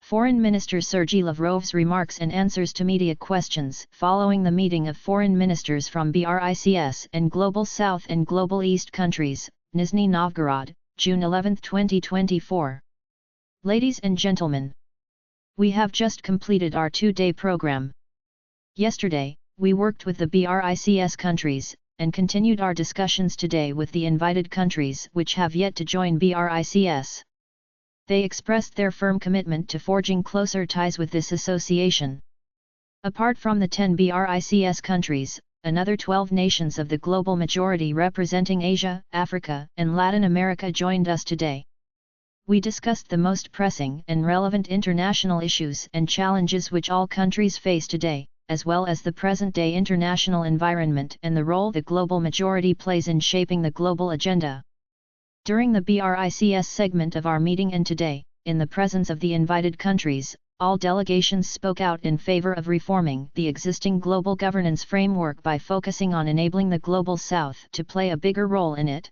Foreign Minister Sergey Lavrov's remarks and answers to media questions following the meeting of foreign ministers from BRICS and Global South and Global East countries, Nizhny Novgorod, June 11, 2024. Ladies and gentlemen, we have just completed our two-day program. Yesterday, we worked with the BRICS countries, and continued our discussions today with the invited countries which have yet to join BRICS. They expressed their firm commitment to forging closer ties with this association. Apart from the 10 BRICS countries, another 12 nations of the global majority representing Asia, Africa, and Latin America joined us today. We discussed the most pressing and relevant international issues and challenges which all countries face today, as well as the present-day international environment and the role the global majority plays in shaping the global agenda. During the BRICS segment of our meeting and today, in the presence of the invited countries, all delegations spoke out in favor of reforming the existing global governance framework by focusing on enabling the Global South to play a bigger role in it.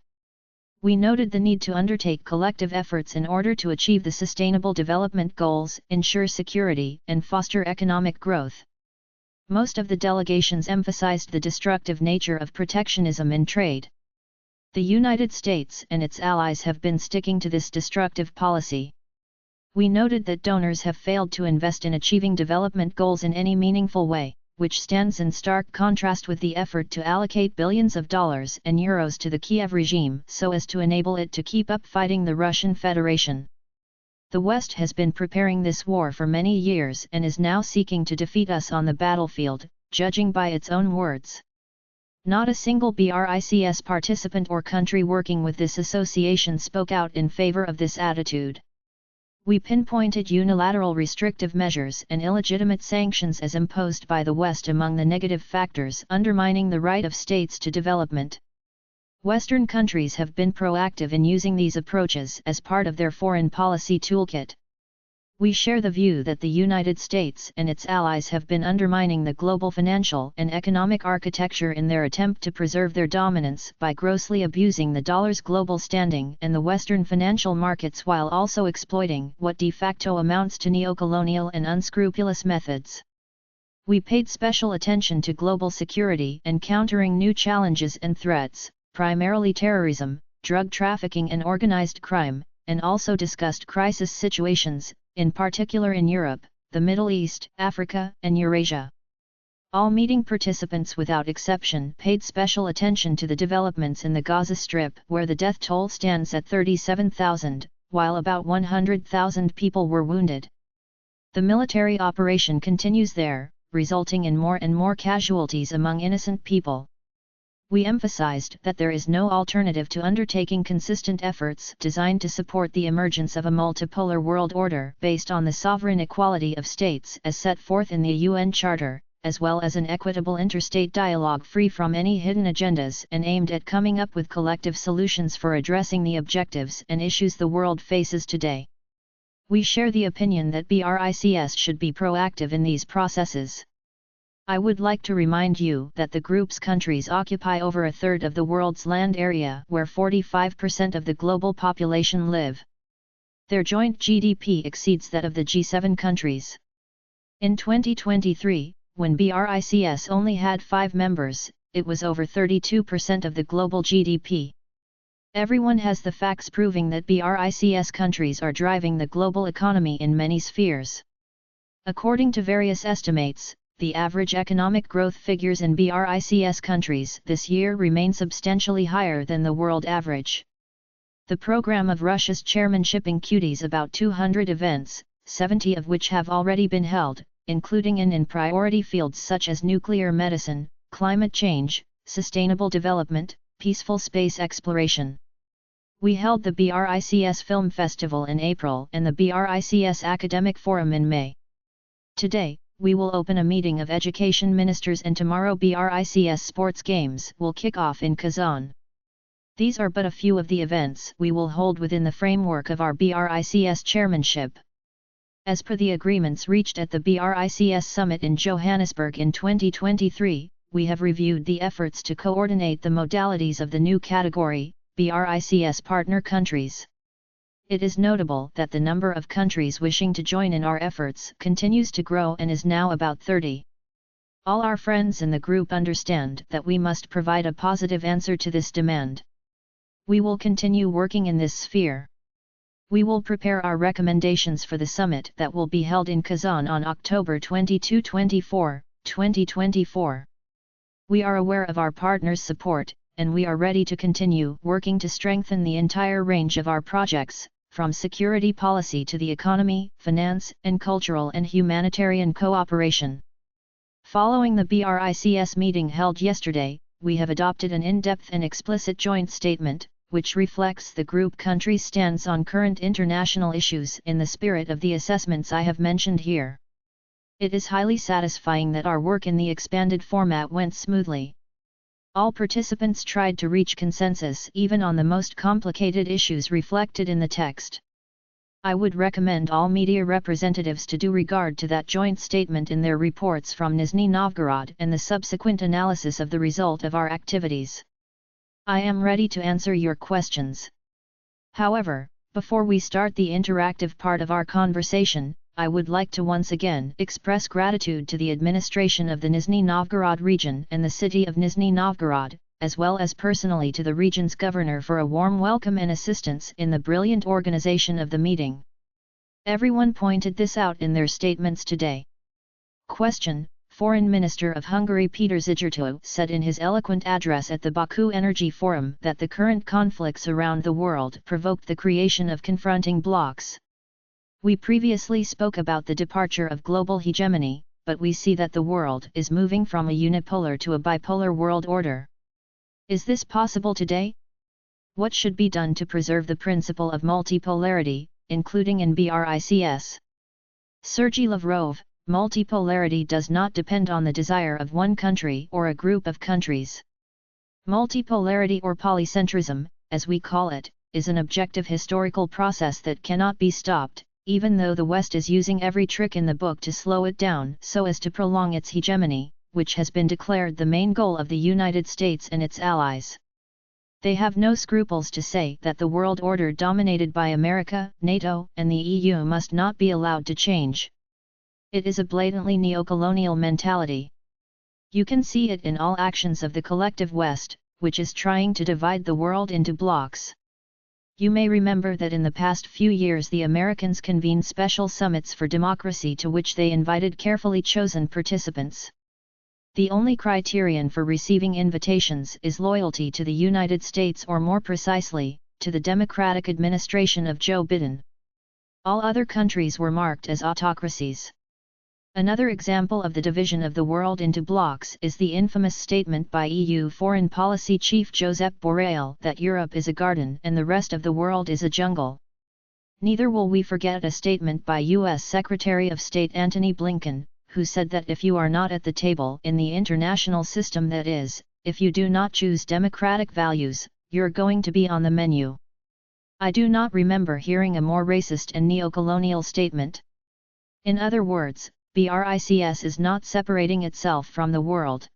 We noted the need to undertake collective efforts in order to achieve the Sustainable Development Goals, ensure security, and foster economic growth. Most of the delegations emphasized the destructive nature of protectionism in trade. The United States and its allies have been sticking to this destructive policy. We noted that donors have failed to invest in achieving development goals in any meaningful way, which stands in stark contrast with the effort to allocate billions of dollars and euros to the Kiev regime so as to enable it to keep up fighting the Russian Federation. The West has been preparing this war for many years and is now seeking to defeat us on the battlefield, judging by its own words. Not a single BRICS participant or country working with this association spoke out in favor of this attitude. We pinpointed unilateral restrictive measures and illegitimate sanctions as imposed by the West among the negative factors undermining the right of states to development. Western countries have been proactive in using these approaches as part of their foreign policy toolkit. We share the view that the United States and its allies have been undermining the global financial and economic architecture in their attempt to preserve their dominance by grossly abusing the dollar's global standing and the Western financial markets while also exploiting what de facto amounts to neocolonial and unscrupulous methods. We paid special attention to global security and countering new challenges and threats, primarily terrorism, drug trafficking and organized crime, and also discussed crisis situations, in particular in Europe, the Middle East, Africa, and Eurasia. All meeting participants without exception paid special attention to the developments in the Gaza Strip where the death toll stands at 37,000, while about 100,000 people were wounded. The military operation continues there, resulting in more and more casualties among innocent people. We emphasized that there is no alternative to undertaking consistent efforts designed to support the emergence of a multipolar world order based on the sovereign equality of states as set forth in the UN Charter, as well as an equitable interstate dialogue free from any hidden agendas and aimed at coming up with collective solutions for addressing the objectives and issues the world faces today. We share the opinion that BRICS should be proactive in these processes. I would like to remind you that the group's countries occupy over a third of the world's land area where 45% of the global population live. Their joint GDP exceeds that of the G7 countries. In 2023, when BRICS only had 5 members, it was over 32% of the global GDP. Everyone has the facts proving that BRICS countries are driving the global economy in many spheres. According to various estimates, the average economic growth figures in BRICS countries this year remain substantially higher than the world average. The program of Russia's chairmanship includes about 200 events, 70 of which have already been held, including in priority fields such as nuclear medicine, climate change, sustainable development, peaceful space exploration. We held the BRICS Film Festival in April and the BRICS Academic Forum in May. Today, we will open a meeting of education ministers and tomorrow BRICS Sports Games will kick off in Kazan. These are but a few of the events we will hold within the framework of our BRICS chairmanship. As per the agreements reached at the BRICS Summit in Johannesburg in 2023, we have reviewed the efforts to coordinate the modalities of the new category, BRICS partner countries. It is notable that the number of countries wishing to join in our efforts continues to grow and is now about 30. All our friends in the group understand that we must provide a positive answer to this demand. We will continue working in this sphere. We will prepare our recommendations for the summit that will be held in Kazan on October 22-24, 2024. We are aware of our partners' support, and we are ready to continue working to strengthen the entire range of our projects, from security policy to the economy, finance, and cultural and humanitarian cooperation. Following the BRICS meeting held yesterday, we have adopted an in-depth and explicit joint statement, which reflects the group countries' stance on current international issues in the spirit of the assessments I have mentioned here. It is highly satisfying that our work in the expanded format went smoothly. All participants tried to reach consensus even on the most complicated issues reflected in the text. I would recommend all media representatives to do regard to that joint statement in their reports from Nizhny Novgorod and the subsequent analysis of the result of our activities. I am ready to answer your questions. However, before we start the interactive part of our conversation, I would like to once again express gratitude to the administration of the Nizhny Novgorod region and the city of Nizhny Novgorod, as well as personally to the region's governor for a warm welcome and assistance in the brilliant organization of the meeting. Everyone pointed this out in their statements today. Question: Foreign Minister of Hungary Péter Szijjártó said in his eloquent address at the Baku Energy Forum that the current conflicts around the world provoked the creation of confronting blocs. We previously spoke about the departure of global hegemony, but we see that the world is moving from a unipolar to a bipolar world order. Is this possible today? What should be done to preserve the principle of multipolarity, including in BRICS? Sergey Lavrov: Multipolarity does not depend on the desire of one country or a group of countries. Multipolarity or polycentrism, as we call it, is an objective historical process that cannot be stopped, even though the West is using every trick in the book to slow it down so as to prolong its hegemony, which has been declared the main goal of the United States and its allies. They have no scruples to say that the world order dominated by America, NATO, and the EU must not be allowed to change. It is a blatantly neocolonial mentality. You can see it in all actions of the collective West, which is trying to divide the world into blocs. You may remember that in the past few years the Americans convened special summits for democracy to which they invited carefully chosen participants. The only criterion for receiving invitations is loyalty to the United States, or more precisely, to the democratic administration of Joe Biden. All other countries were marked as autocracies. Another example of the division of the world into blocs is the infamous statement by EU Foreign Policy Chief Josep Borrell that Europe is a garden and the rest of the world is a jungle. Neither will we forget a statement by US Secretary of State Antony Blinken, who said that if you are not at the table in the international system, that is, if you do not choose democratic values, you're going to be on the menu. I do not remember hearing a more racist and neo-colonial statement. In other words, BRICS is not separating itself from the world.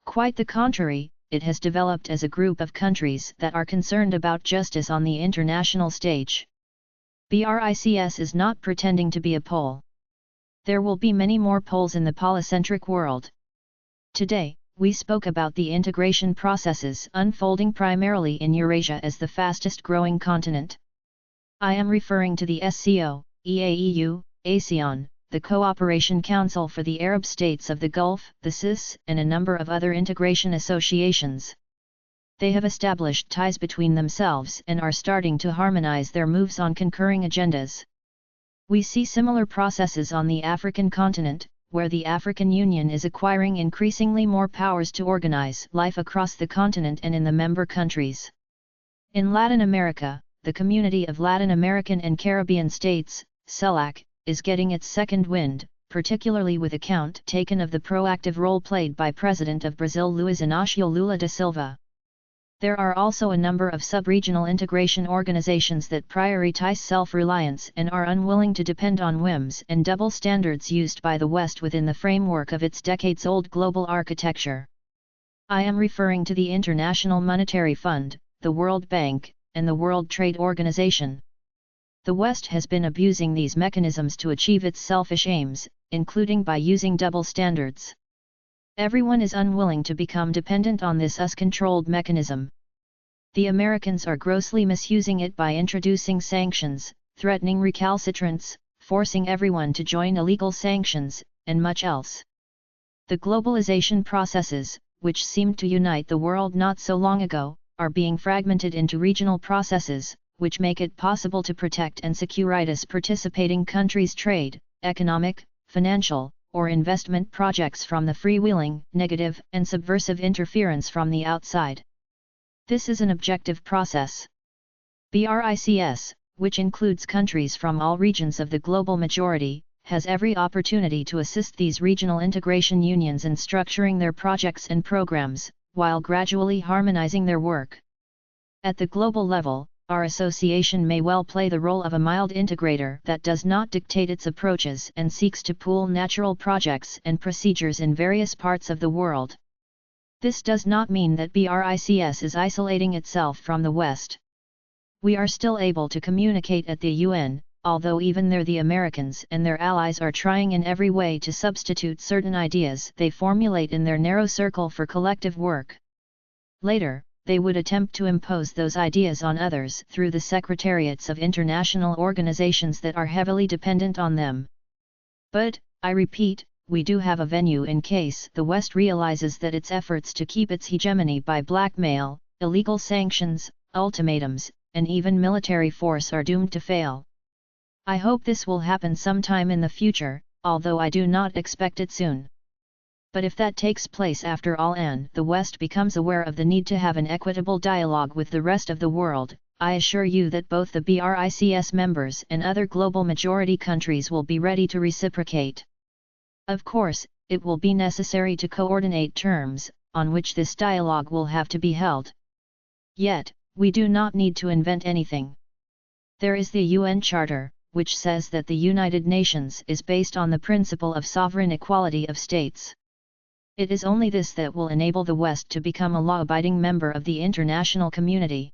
Quite the contrary, it has developed as a group of countries that are concerned about justice on the international stage. BRICS is not pretending to be a pole. There will be many more poles in the polycentric world. Today, we spoke about the integration processes unfolding primarily in Eurasia as the fastest growing continent. I am referring to the SCO, EAEU, ASEAN, the Cooperation Council for the Arab States of the Gulf, the CIS, and a number of other integration associations. They have established ties between themselves and are starting to harmonize their moves on concurring agendas. We see similar processes on the African continent, where the African Union is acquiring increasingly more powers to organize life across the continent and in the member countries. In Latin America, the Community of Latin American and Caribbean States, CELAC, is getting its second wind, particularly with account taken of the proactive role played by President of Brazil Luiz Inácio Lula da Silva. There are also a number of sub-regional integration organizations that prioritize self-reliance and are unwilling to depend on whims and double standards used by the West within the framework of its decades-old global architecture. I am referring to the International Monetary Fund, the World Bank, and the World Trade Organization. The West has been abusing these mechanisms to achieve its selfish aims, including by using double standards. Everyone is unwilling to become dependent on this US-controlled mechanism. The Americans are grossly misusing it by introducing sanctions, threatening recalcitrants, forcing everyone to join illegal sanctions, and much else. The globalization processes, which seemed to unite the world not so long ago, are being fragmented into regional processes, which make it possible to protect and securitize participating countries' trade, economic, financial, or investment projects from the freewheeling, negative, and subversive interference from the outside. This is an objective process. BRICS, which includes countries from all regions of the global majority, has every opportunity to assist these regional integration unions in structuring their projects and programs, while gradually harmonizing their work. At the global level, our association may well play the role of a mild integrator that does not dictate its approaches and seeks to pool natural projects and procedures in various parts of the world. This does not mean that BRICS is isolating itself from the West. We are still able to communicate at the UN, although even there the Americans and their allies are trying in every way to substitute certain ideas they formulate in their narrow circle for collective work. Later, they would attempt to impose those ideas on others through the secretariats of international organizations that are heavily dependent on them. But, I repeat, we do have a venue in case the West realizes that its efforts to keep its hegemony by blackmail, illegal sanctions, ultimatums, and even military force are doomed to fail. I hope this will happen sometime in the future, although I do not expect it soon. But if that takes place after all and the West becomes aware of the need to have an equitable dialogue with the rest of the world, I assure you that both the BRICS members and other global majority countries will be ready to reciprocate. Of course, it will be necessary to coordinate terms, on which this dialogue will have to be held. Yet, we do not need to invent anything. There is the UN Charter, which says that the United Nations is based on the principle of sovereign equality of states. It is only this that will enable the West to become a law-abiding member of the international community.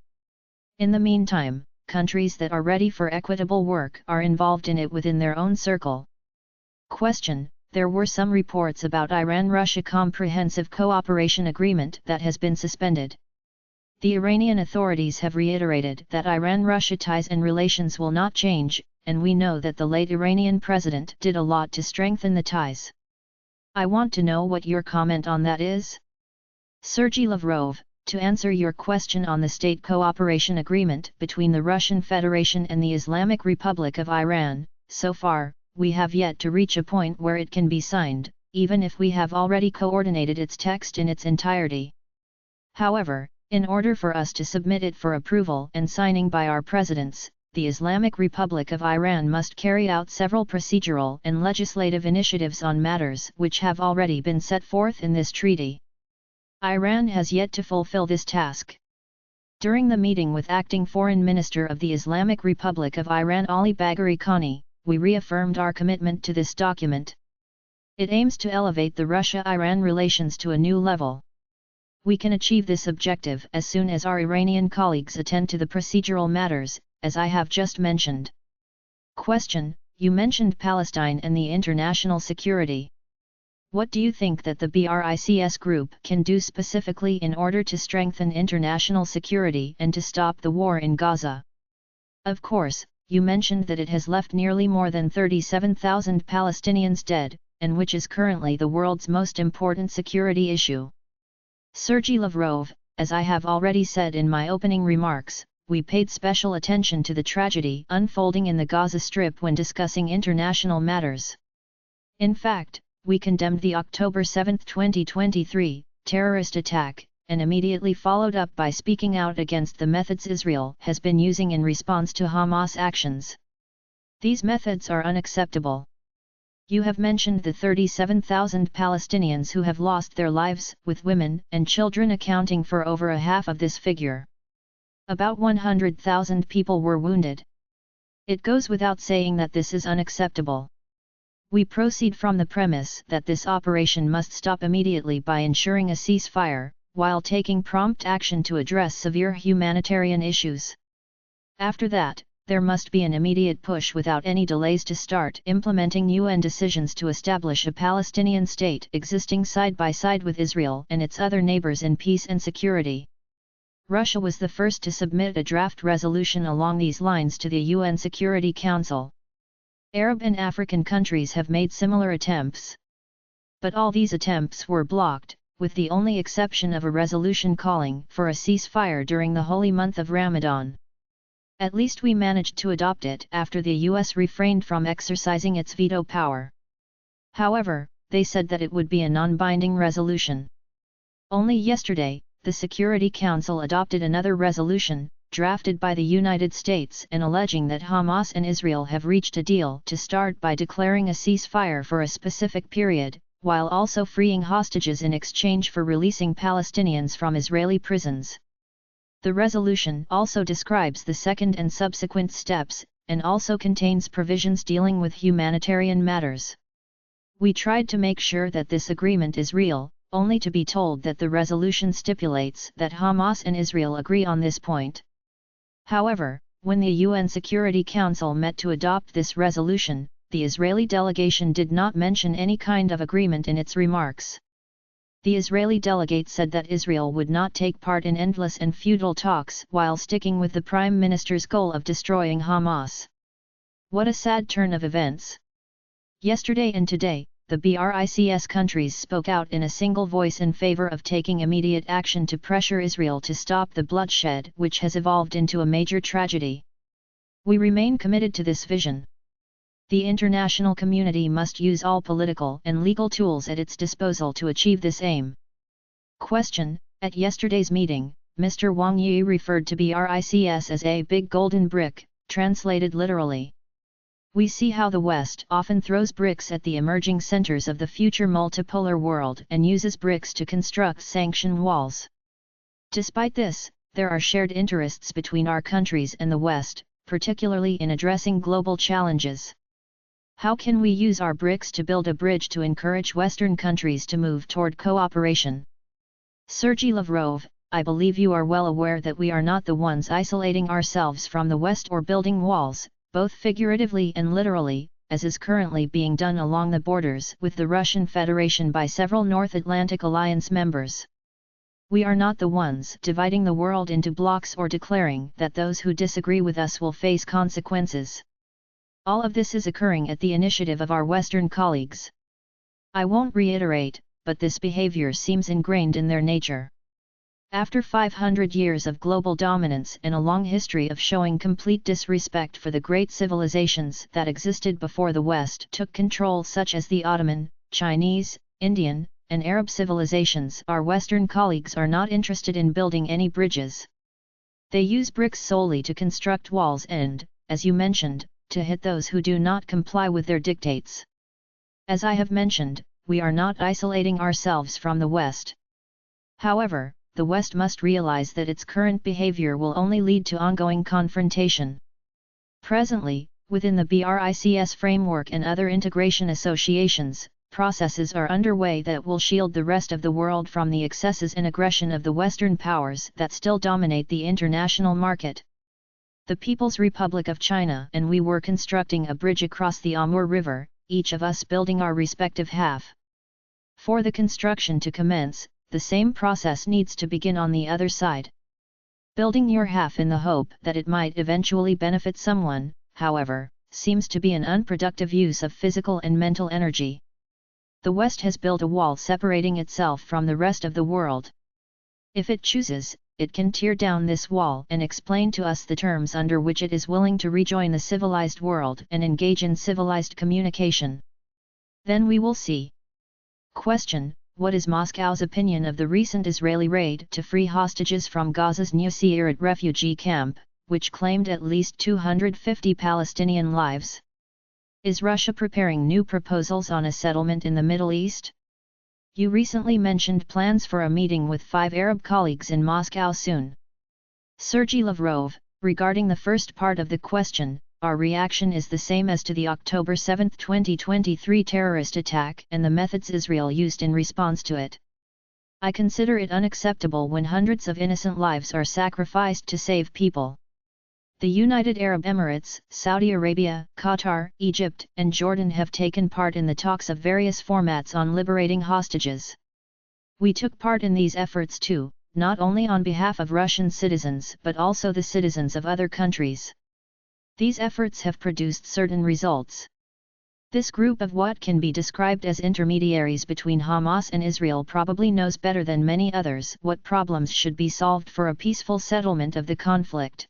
In the meantime, countries that are ready for equitable work are involved in it within their own circle. Question: There were some reports about Iran-Russia Comprehensive Cooperation Agreement that has been suspended. The Iranian authorities have reiterated that Iran-Russia ties and relations will not change, and we know that the late Iranian president did a lot to strengthen the ties. I want to know what your comment on that is. Sergey Lavrov, to answer your question on the State Cooperation Agreement between the Russian Federation and the Islamic Republic of Iran, so far, we have yet to reach a point where it can be signed, even if we have already coordinated its text in its entirety. However, in order for us to submit it for approval and signing by our presidents, the Islamic Republic of Iran must carry out several procedural and legislative initiatives on matters which have already been set forth in this treaty. Iran has yet to fulfill this task. During the meeting with Acting Foreign Minister of the Islamic Republic of Iran Ali Bagheri Khani, we reaffirmed our commitment to this document. It aims to elevate the Russia-Iran relations to a new level. We can achieve this objective as soon as our Iranian colleagues attend to the procedural matters, as I have just mentioned. Question: You mentioned Palestine and the international security. What do you think that the BRICS group can do specifically in order to strengthen international security and to stop the war in Gaza? Of course, you mentioned that it has left nearly more than 37,000 Palestinians dead, and which is currently the world's most important security issue. Sergey Lavrov, as I have already said in my opening remarks, we paid special attention to the tragedy unfolding in the Gaza Strip when discussing international matters. In fact, we condemned the October 7, 2023, terrorist attack, and immediately followed up by speaking out against the methods Israel has been using in response to Hamas actions. These methods are unacceptable. You have mentioned the 37,000 Palestinians who have lost their lives, with women and children accounting for over a half of this figure. About 100,000 people were wounded. It goes without saying that this is unacceptable. We proceed from the premise that this operation must stop immediately by ensuring a ceasefire, while taking prompt action to address severe humanitarian issues. After that, there must be an immediate push without any delays to start implementing UN decisions to establish a Palestinian state existing side by side with Israel and its other neighbors in peace and security. Russia was the first to submit a draft resolution along these lines to the UN Security Council. Arab and African countries have made similar attempts. But all these attempts were blocked, with the only exception of a resolution calling for a ceasefire during the holy month of Ramadan. At least we managed to adopt it after the US refrained from exercising its veto power. However, they said that it would be a non-binding resolution. Only yesterday, the Security Council adopted another resolution, drafted by the United States and alleging that Hamas and Israel have reached a deal to start by declaring a ceasefire for a specific period, while also freeing hostages in exchange for releasing Palestinians from Israeli prisons. The resolution also describes the second and subsequent steps, and also contains provisions dealing with humanitarian matters. We tried to make sure that this agreement is real, only to be told that the resolution stipulates that Hamas and Israel agree on this point. However, when the UN Security Council met to adopt this resolution, the Israeli delegation did not mention any kind of agreement in its remarks. The Israeli delegate said that Israel would not take part in endless and futile talks while sticking with the Prime Minister's goal of destroying Hamas. What a sad turn of events! Yesterday and today, the BRICS countries spoke out in a single voice in favor of taking immediate action to pressure Israel to stop the bloodshed which has evolved into a major tragedy. We remain committed to this vision. The international community must use all political and legal tools at its disposal to achieve this aim. Question: At yesterday's meeting, Mr. Wang Yi referred to BRICS as a big golden brick, translated literally. We see how the West often throws bricks at the emerging centers of the future multipolar world and uses bricks to construct sanction walls. Despite this, there are shared interests between our countries and the West, particularly in addressing global challenges. How can we use our bricks to build a bridge to encourage Western countries to move toward cooperation? Sergey Lavrov, I believe you are well aware that we are not the ones isolating ourselves from the West or building walls, both figuratively and literally, as is currently being done along the borders with the Russian Federation by several North Atlantic Alliance members. We are not the ones dividing the world into blocks or declaring that those who disagree with us will face consequences. All of this is occurring at the initiative of our Western colleagues. I won't reiterate, but this behavior seems ingrained in their nature. After 500 years of global dominance and a long history of showing complete disrespect for the great civilizations that existed before the West took control, such as the Ottoman, Chinese, Indian, and Arab civilizations, our Western colleagues are not interested in building any bridges. They use bricks solely to construct walls and, as you mentioned, to hit those who do not comply with their dictates. As I have mentioned, we are not isolating ourselves from the West. However, the West must realize that its current behavior will only lead to ongoing confrontation. Presently, within the BRICS framework and other integration associations, processes are underway that will shield the rest of the world from the excesses and aggression of the Western powers that still dominate the international market. The People's Republic of China and we were constructing a bridge across the Amur River, each of us building our respective half. For the construction to commence, the same process needs to begin on the other side. Building your half in the hope that it might eventually benefit someone, however, seems to be an unproductive use of physical and mental energy. The West has built a wall separating itself from the rest of the world. If it chooses, it can tear down this wall and explain to us the terms under which it is willing to rejoin the civilized world and engage in civilized communication. Then we will see. Question: What is Moscow's opinion of the recent Israeli raid to free hostages from Gaza's Nuseirat refugee camp, which claimed at least 250 Palestinian lives? Is Russia preparing new proposals on a settlement in the Middle East? You recently mentioned plans for a meeting with 5 Arab colleagues in Moscow soon. Sergey Lavrov, regarding the first part of the question, our reaction is the same as to the October 7, 2023 terrorist attack and the methods Israel used in response to it. I consider it unacceptable when hundreds of innocent lives are sacrificed to save people. The United Arab Emirates, Saudi Arabia, Qatar, Egypt, and Jordan have taken part in the talks of various formats on liberating hostages. We took part in these efforts too, not only on behalf of Russian citizens but also the citizens of other countries. These efforts have produced certain results. This group of what can be described as intermediaries between Hamas and Israel probably knows better than many others what problems should be solved for a peaceful settlement of the conflict.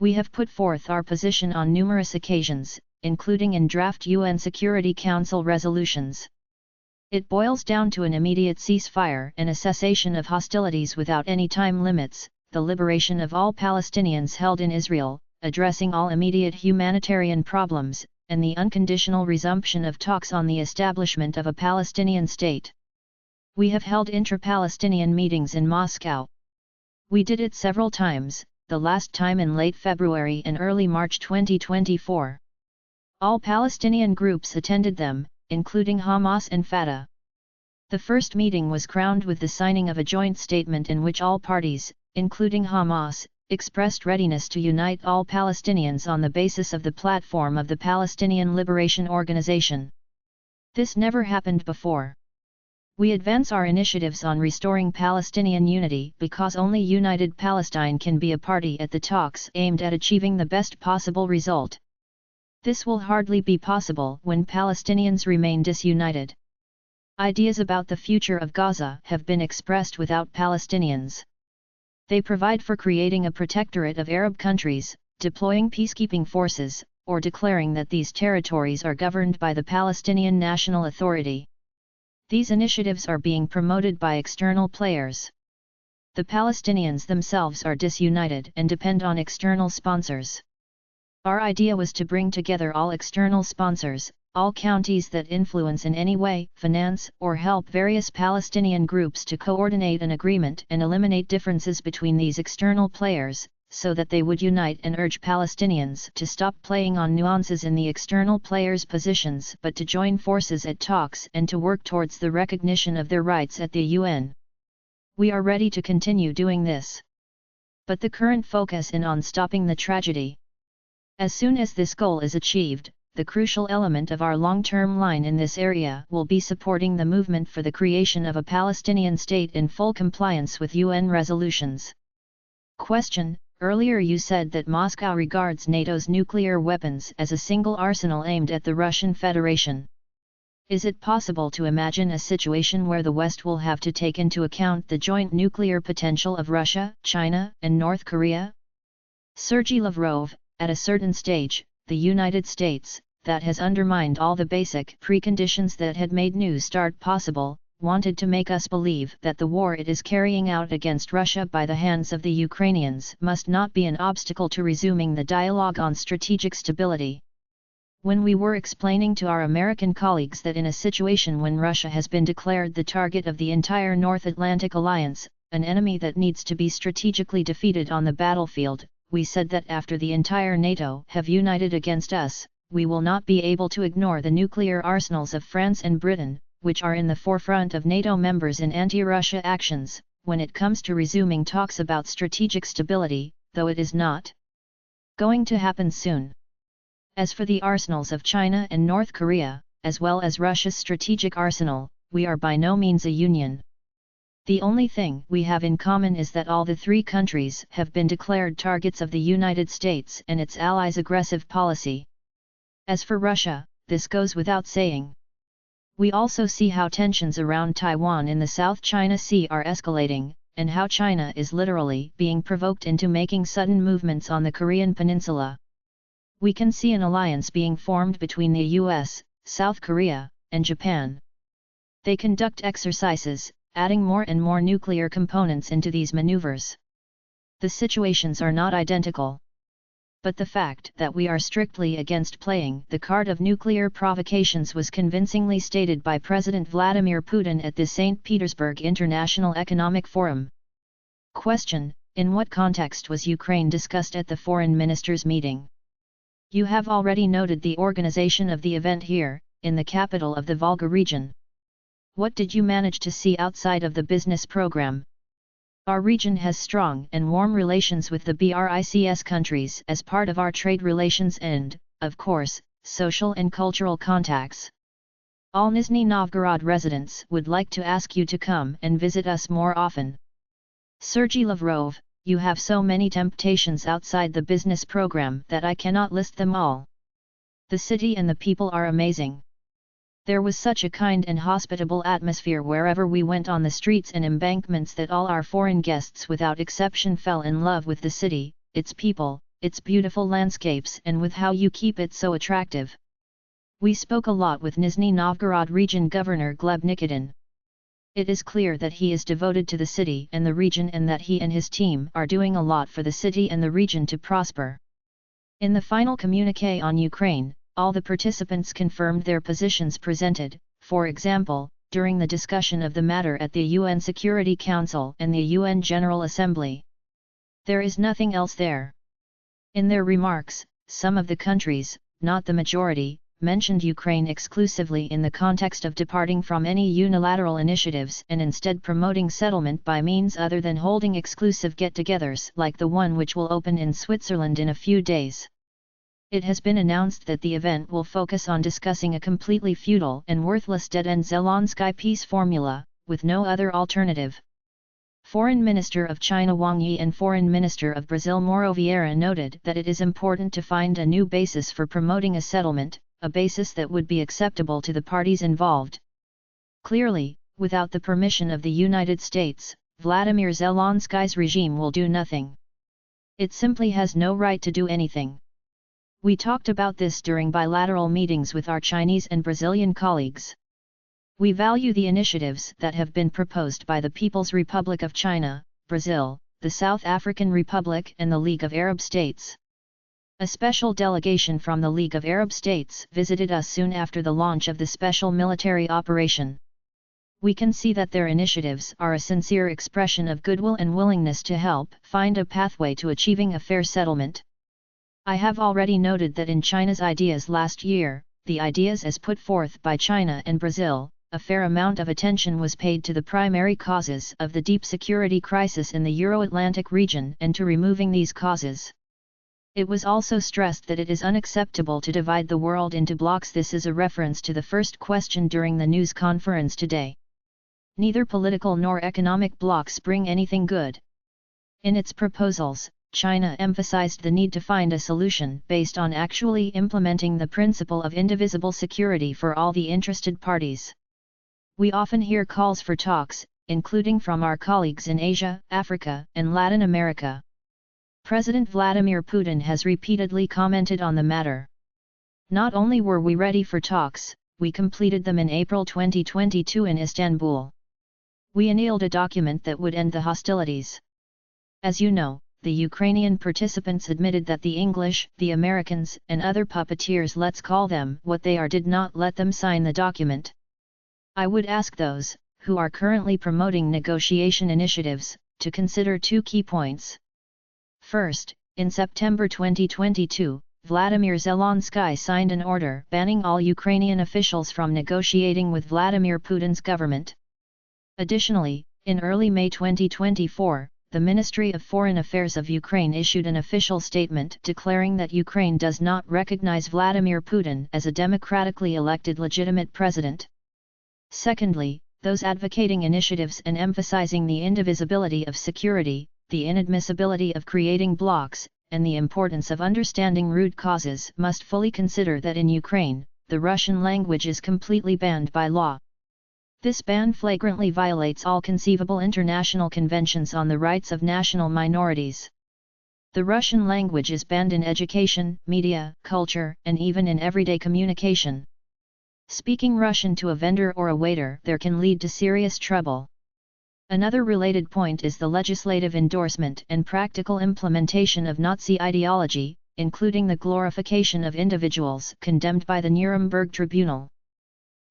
We have put forth our position on numerous occasions, including in draft UN Security Council resolutions. It boils down to an immediate ceasefire and a cessation of hostilities without any time limits, the liberation of all Palestinians held in Israel, addressing all immediate humanitarian problems, and the unconditional resumption of talks on the establishment of a Palestinian state. We have held intra-Palestinian meetings in Moscow. We did it several times, the last time in late February and early March 2024. All Palestinian groups attended them, including Hamas and Fatah. The first meeting was crowned with the signing of a joint statement in which all parties, including Hamas, expressed readiness to unite all Palestinians on the basis of the platform of the Palestinian Liberation Organization. This never happened before. We advance our initiatives on restoring Palestinian unity because only united Palestine can be a party at the talks aimed at achieving the best possible result. This will hardly be possible when Palestinians remain disunited. Ideas about the future of Gaza have been expressed without Palestinians. They provide for creating a protectorate of Arab countries, deploying peacekeeping forces, or declaring that these territories are governed by the Palestinian National Authority. These initiatives are being promoted by external players. The Palestinians themselves are disunited and depend on external sponsors. Our idea was to bring together all external sponsors, all counties that influence in any way, finance or help various Palestinian groups to coordinate an agreement and eliminate differences between these external players, so that they would unite and urge Palestinians to stop playing on nuances in the external players' positions but to join forces at talks and to work towards the recognition of their rights at the UN. We are ready to continue doing this. But the current focus is on stopping the tragedy. As soon as this goal is achieved, the crucial element of our long-term line in this area will be supporting the movement for the creation of a Palestinian state in full compliance with UN resolutions. Question: Earlier you said that Moscow regards NATO's nuclear weapons as a single arsenal aimed at the Russian Federation. Is it possible to imagine a situation where the West will have to take into account the joint nuclear potential of Russia, China, and North Korea? Sergey Lavrov: At a certain stage, the United States, that has undermined all the basic preconditions that had made New START possible, wanted to make us believe that the war it is carrying out against Russia by the hands of the Ukrainians must not be an obstacle to resuming the dialogue on strategic stability. When we were explaining to our American colleagues that in a situation when Russia has been declared the target of the entire North Atlantic Alliance, an enemy that needs to be strategically defeated on the battlefield, we said that after the entire NATO have united against us, we will not be able to ignore the nuclear arsenals of France and Britain, which are in the forefront of NATO members in anti-Russia actions, when it comes to resuming talks about strategic stability, though it is not going to happen soon. As for the arsenals of China and North Korea, as well as Russia's strategic arsenal, we are by no means a union. The only thing we have in common is that all the three countries have been declared targets of the United States and its allies' aggressive policy. As for Russia, this goes without saying. We also see how tensions around Taiwan in the South China Sea are escalating, and how China is literally being provoked into making sudden movements on the Korean peninsula. We can see an alliance being formed between the US, South Korea, and Japan. They conduct exercises, adding more and more nuclear components into these maneuvers. The situations are not identical. But the fact that we are strictly against playing the card of nuclear provocations was convincingly stated by President Vladimir Putin at the St. Petersburg International Economic Forum. Question: In what context was Ukraine discussed at the foreign ministers' meeting? You have already noted the organization of the event here, in the capital of the Volga region. What did you manage to see outside of the business program? Our region has strong and warm relations with the BRICS countries as part of our trade relations and, of course, social and cultural contacts. All Nizhny Novgorod residents would like to ask you to come and visit us more often. Sergey Lavrov, you have so many temptations outside the business program that I cannot list them all. The city and the people are amazing. There was such a kind and hospitable atmosphere wherever we went on the streets and embankments that all our foreign guests without exception fell in love with the city, its people, its beautiful landscapes and with how you keep it so attractive. We spoke a lot with Nizhny Novgorod Region Governor Gleb Nikitin. It is clear that he is devoted to the city and the region and that he and his team are doing a lot for the city and the region to prosper. In the final communiqué on Ukraine, all the participants confirmed their positions presented, for example, during the discussion of the matter at the UN Security Council and the UN General Assembly. There is nothing else there. In their remarks, some of the countries, not the majority, mentioned Ukraine exclusively in the context of departing from any unilateral initiatives and instead promoting settlement by means other than holding exclusive get-togethers like the one which will open in Switzerland in a few days. It has been announced that the event will focus on discussing a completely futile and worthless dead-end Zelensky peace formula, with no other alternative. Foreign Minister of China Wang Yi and Foreign Minister of Brazil Mauro Vieira noted that it is important to find a new basis for promoting a settlement, a basis that would be acceptable to the parties involved. Clearly, without the permission of the United States, Vladimir Zelensky's regime will do nothing. It simply has no right to do anything. We talked about this during bilateral meetings with our Chinese and Brazilian colleagues. We value the initiatives that have been proposed by the People's Republic of China, Brazil, the South African Republic and the League of Arab States. A special delegation from the League of Arab States visited us soon after the launch of the special military operation. We can see that their initiatives are a sincere expression of goodwill and willingness to help find a pathway to achieving a fair settlement. I have already noted that in China's ideas last year, the ideas as put forth by China and Brazil, a fair amount of attention was paid to the primary causes of the deep security crisis in the Euro-Atlantic region and to removing these causes. It was also stressed that it is unacceptable to divide the world into blocs. This is a reference to the first question during the news conference today. Neither political nor economic blocs bring anything good. In its proposals, China emphasized the need to find a solution based on actually implementing the principle of indivisible security for all the interested parties. We often hear calls for talks, including from our colleagues in Asia, Africa, and Latin America. President Vladimir Putin has repeatedly commented on the matter. Not only were we ready for talks, we completed them in April 2022 in Istanbul. We annealed a document that would end the hostilities. As you know, the Ukrainian participants admitted that the English, the Americans, and other puppeteers, let's call them what they are, did not let them sign the document. I would ask those, who are currently promoting negotiation initiatives, to consider two key points. First, in September 2022, Vladimir Zelensky signed an order banning all Ukrainian officials from negotiating with Vladimir Putin's government. Additionally, in early May 2024, the Ministry of Foreign Affairs of Ukraine issued an official statement declaring that Ukraine does not recognize Vladimir Putin as a democratically elected legitimate president. Secondly, those advocating initiatives and emphasizing the indivisibility of security, the inadmissibility of creating blocs, and the importance of understanding root causes must fully consider that in Ukraine, the Russian language is completely banned by law. This ban flagrantly violates all conceivable international conventions on the rights of national minorities. The Russian language is banned in education, media, culture, and even in everyday communication. Speaking Russian to a vendor or a waiter there can lead to serious trouble. Another related point is the legislative endorsement and practical implementation of Nazi ideology, including the glorification of individuals condemned by the Nuremberg Tribunal.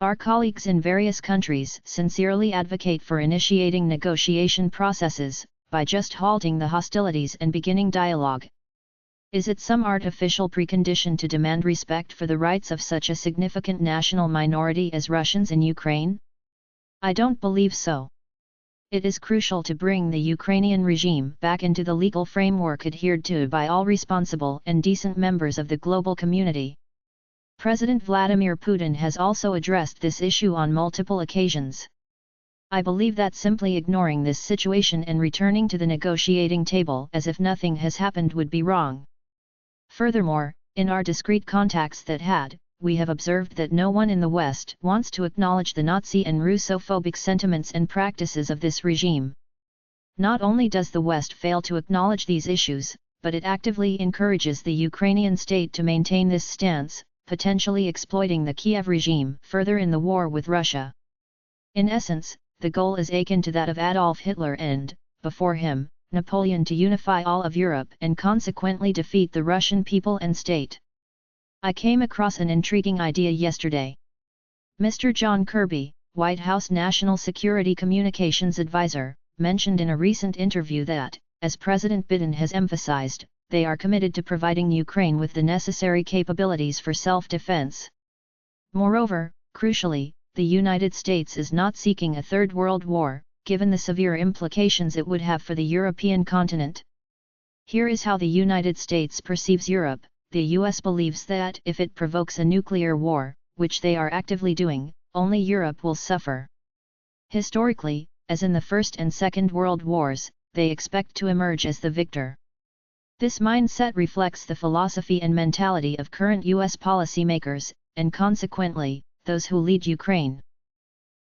Our colleagues in various countries sincerely advocate for initiating negotiation processes, by just halting the hostilities and beginning dialogue. Is it some artificial precondition to demand respect for the rights of such a significant national minority as Russians in Ukraine? I don't believe so. It is crucial to bring the Ukrainian regime back into the legal framework adhered to by all responsible and decent members of the global community. President Vladimir Putin has also addressed this issue on multiple occasions. I believe that simply ignoring this situation and returning to the negotiating table as if nothing has happened would be wrong. Furthermore, in our discreet contacts we have observed that no one in the West wants to acknowledge the Nazi and Russophobic sentiments and practices of this regime. Not only does the West fail to acknowledge these issues, but it actively encourages the Ukrainian state to maintain this stance, potentially exploiting the Kiev regime further in the war with Russia. In essence, the goal is akin to that of Adolf Hitler and, before him, Napoleon, to unify all of Europe and consequently defeat the Russian people and state. I came across an intriguing idea yesterday. Mr. John Kirby, White House National Security Communications Advisor, mentioned in a recent interview that, as President Biden has emphasized, they are committed to providing Ukraine with the necessary capabilities for self-defense. Moreover, crucially, the United States is not seeking a third world war, given the severe implications it would have for the European continent. Here is how the United States perceives Europe. The US believes that if it provokes a nuclear war, which they are actively doing, only Europe will suffer. Historically, as in the First and Second World Wars, they expect to emerge as the victor. This mindset reflects the philosophy and mentality of current US policymakers, and consequently, those who lead Ukraine.